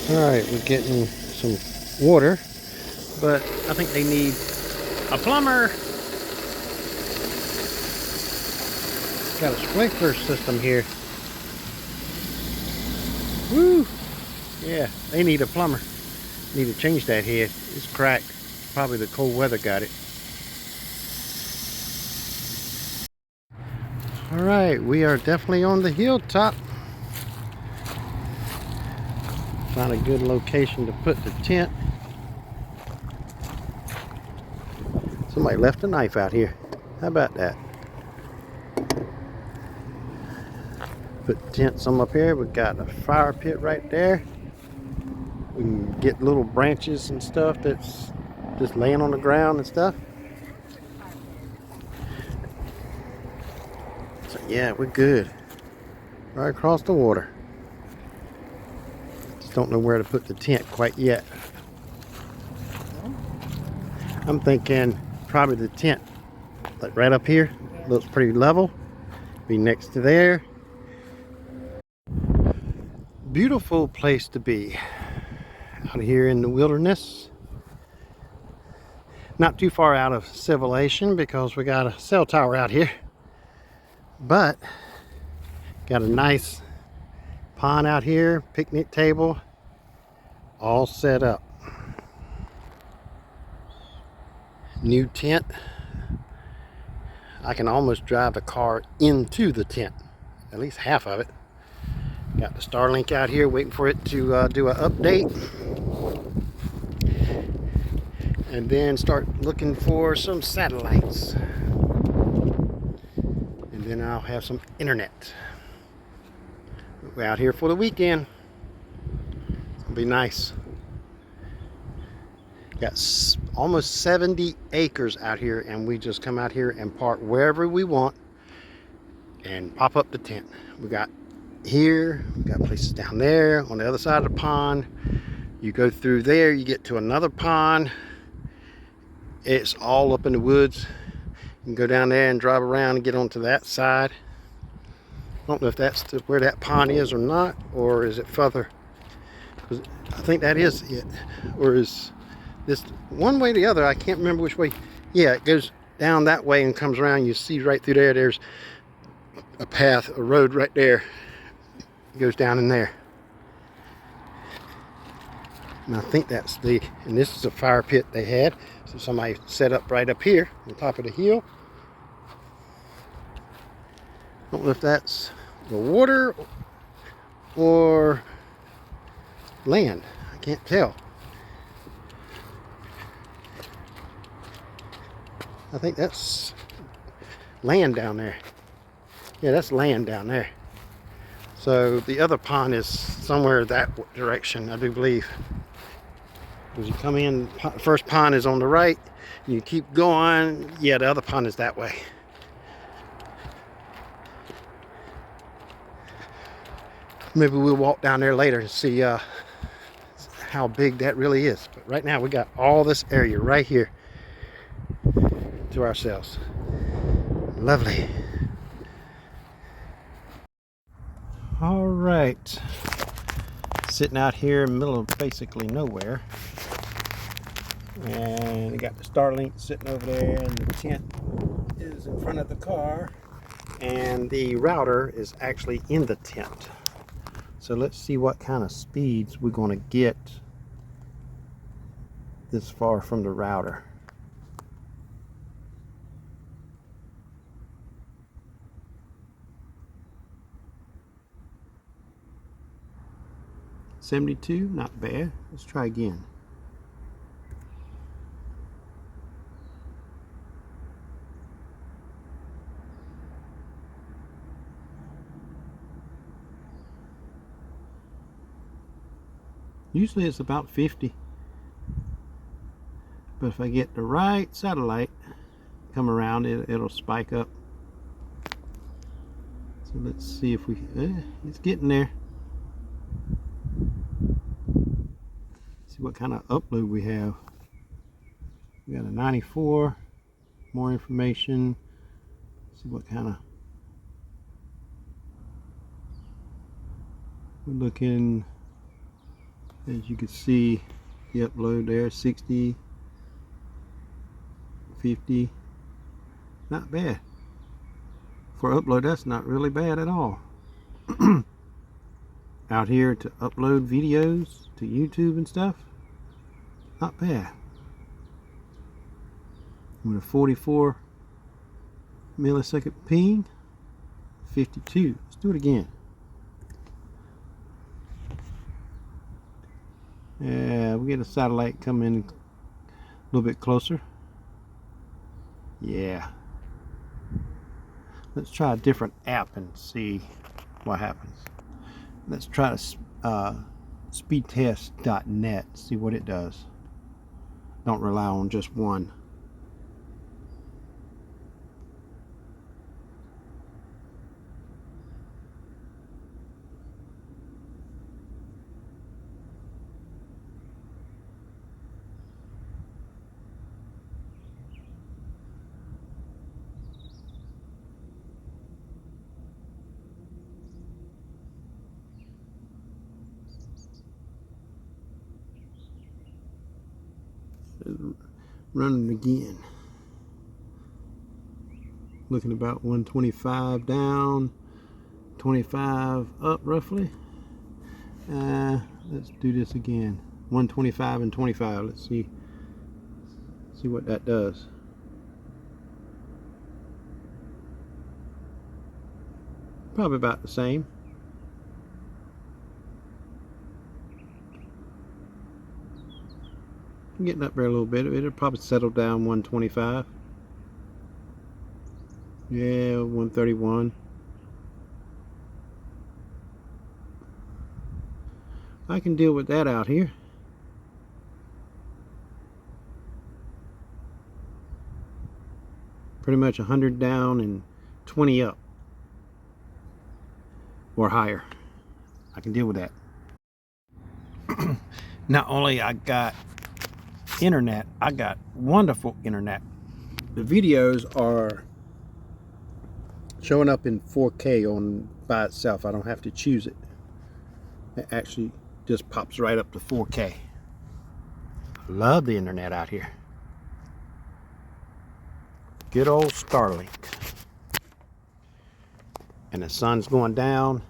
Alright, we're getting some water, but I think they need a plumber. Got a sprinkler system here. Woo! Yeah, they need a plumber. Need to change that head. It's cracked. Probably the cold weather got it. Alright, we are definitely on the hilltop. Find a good location to put the tent. Somebody left a knife out here. How about that? Put the tent some up here. We got a fire pit right there. We can get little branches and stuff that's just laying on the ground and stuff. So yeah, we're good. Right across the water. Just don't know where to put the tent quite yet. I'm thinking probably the tent, like right up here. Looks pretty level. Be next to there. Beautiful place to be. Out here in the wilderness. Not too far out of civilization because we got a cell tower out here. But got a nice pond out here, picnic table, all set up. New tent. I can almost drive the car into the tent, at least half of it. Got the Starlink out here waiting for it to do an update. And then start looking for some satellites. And then I'll have some internet. We're out here for the weekend. It'll be nice. Got almost 70 acres out here, and we just come out here and park wherever we want and pop up the tent. We got here, we got places down there on the other side of the pond. You go through there, you get to another pond. It's all up in the woods. You can go down there and drive around and get onto that side. I don't know if that's where that pond is or not, or is it further? I think that is it. Or is this one way or the other? I can't remember which way. Yeah, it goes down that way and comes around. You see right through there, there's a path, a road right there. It goes down in there. And I think that's and this is a fire pit they had. So somebody set up right up here on top of the hill. I don't know if that's the water or land. I can't tell. I think that's land down there. Yeah, that's land down there. So the other pond is somewhere that direction, I do believe. As you come in, first pond is on the right. You keep going. Yeah, the other pond is that way. Maybe we'll walk down there later and see how big that really is. But right now we got all this area right here to ourselves. Lovely. All right. Sitting out here in the middle of basically nowhere. And we got the Starlink sitting over there, and the tent is in front of the car. And the router is actually in the tent. So let's see what kind of speeds we're going to get this far from the router. $72, not bad. Let's try again. Usually it's about 50. But if I get the right satellite, come around, it'll spike up. So let's see if we, it's getting there. See what kind of upload we have. We got a 94, more information. See what kind of, we're looking As you can see, the upload there, 60, 50. Not bad. For upload, that's not really bad at all. Out here to upload videos to YouTube and stuff, not bad. With a 44 millisecond ping, 52. Let's do it again. Yeah, we get a satellite coming a little bit closer. Yeah. Let's try a different app and see what happens. Let's try speedtest.net, see what it does. Don't rely on just one. Running again. Looking about 125 down, 25 up roughly. Let's do this again. 125 and 25. Let's see what that does. Probably about the same. I'm getting up there a little bit. It'll probably settle down 125. Yeah, 131. I can deal with that out here. Pretty much 100 down and 20 up. Or higher. I can deal with that. Not only I got internet, I got wonderful internet. The videos are showing up in 4K on by itself. I don't have to choose it. It actually just pops right up to 4K. Love the internet out here. Good old Starlink. And the sun's going down.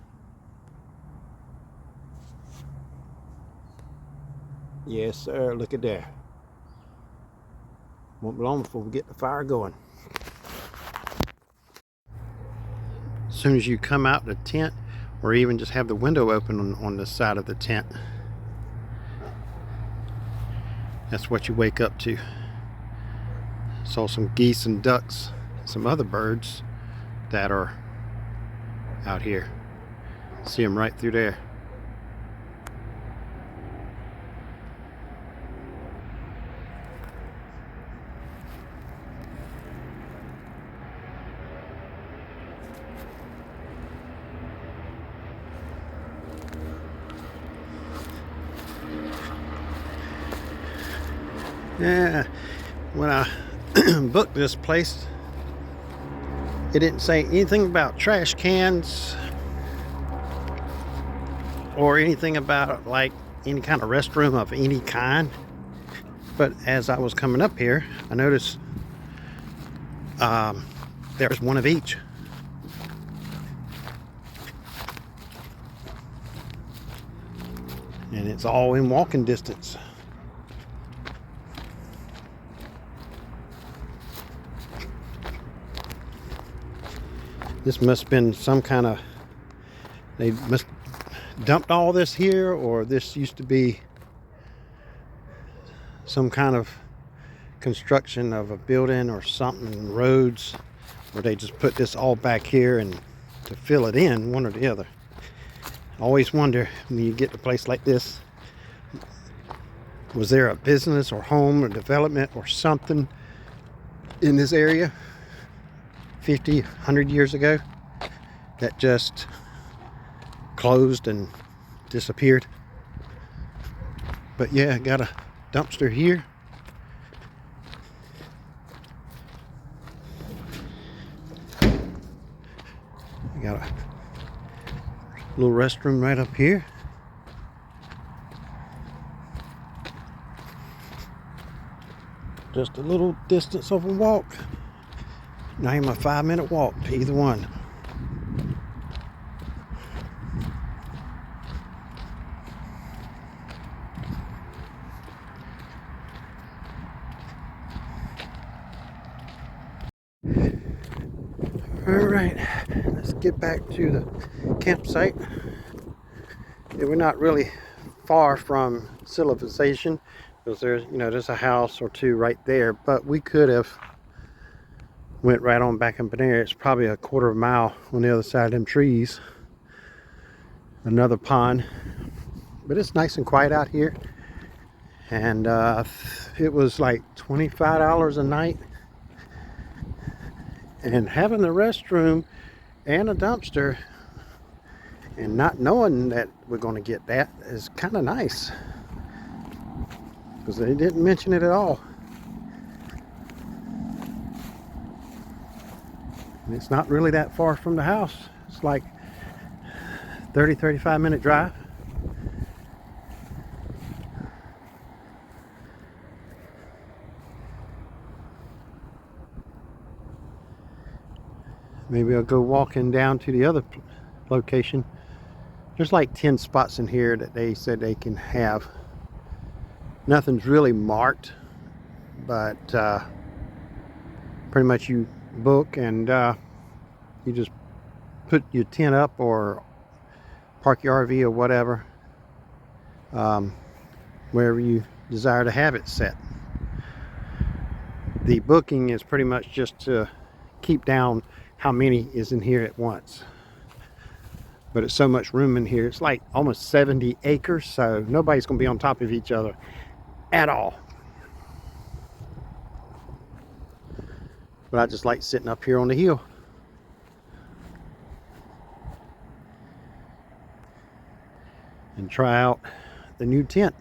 Yes, sir. Look at there. Won't be long before we get the fire going. As soon as you come out the tent, or even just have the window open on the side of the tent, that's what you wake up to. Saw some geese and ducks, some other birds that are out here. See them right through there. Yeah, when I booked this place, it didn't say anything about trash cans or anything about like any kind of restroom of any kind. But as I was coming up here, I noticed there's one of each. And it's all in walking distance. This must have been some kind of, they must dumped all this here, or this used to be some kind of construction of a building or something, roads, where they just put this all back here and to fill it in, one or the other. I always wonder when you get to a place like this, was there a business or home or development or something in this area 50, 100 years ago that just closed and disappeared? But yeah, got a dumpster here. Got a little restroom right up here. Just a little distance of a walk. Not even a 5-minute walk to either one. All right, let's get back to the campsite. Yeah, we're not really far from civilization because there's a house or two right there, but we could have went right on back up in there. It's probably a quarter of a mile on the other side of them trees. Another pond, but it's nice and quiet out here. And it was like $25 a night, and having the restroom and a dumpster and not knowing that we're going to get that is kind of nice, because they didn't mention it at all. And it's not really that far from the house. It's like 30-35 minute drive. Maybe I'll go walking down to the other location. There's like 10 spots in here that they said they can have. Nothing's really marked, but pretty much you book and you just put your tent up or park your RV or whatever, wherever you desire to have it set. The booking is pretty much just to keep down how many is in here at once. But it's so much room in here. It's like almost 70 acres, so nobody's going to be on top of each other at all. But I just like sitting up here on the hill. And try out the new tent.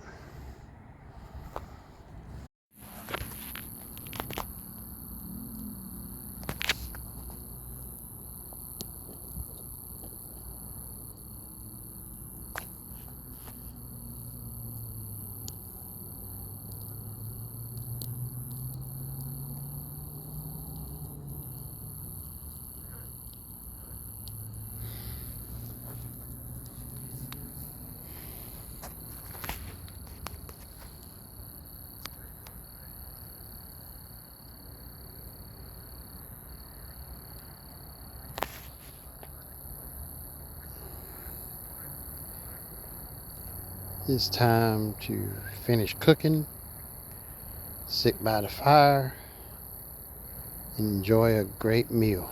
It's time to finish cooking, sit by the fire, enjoy a great meal.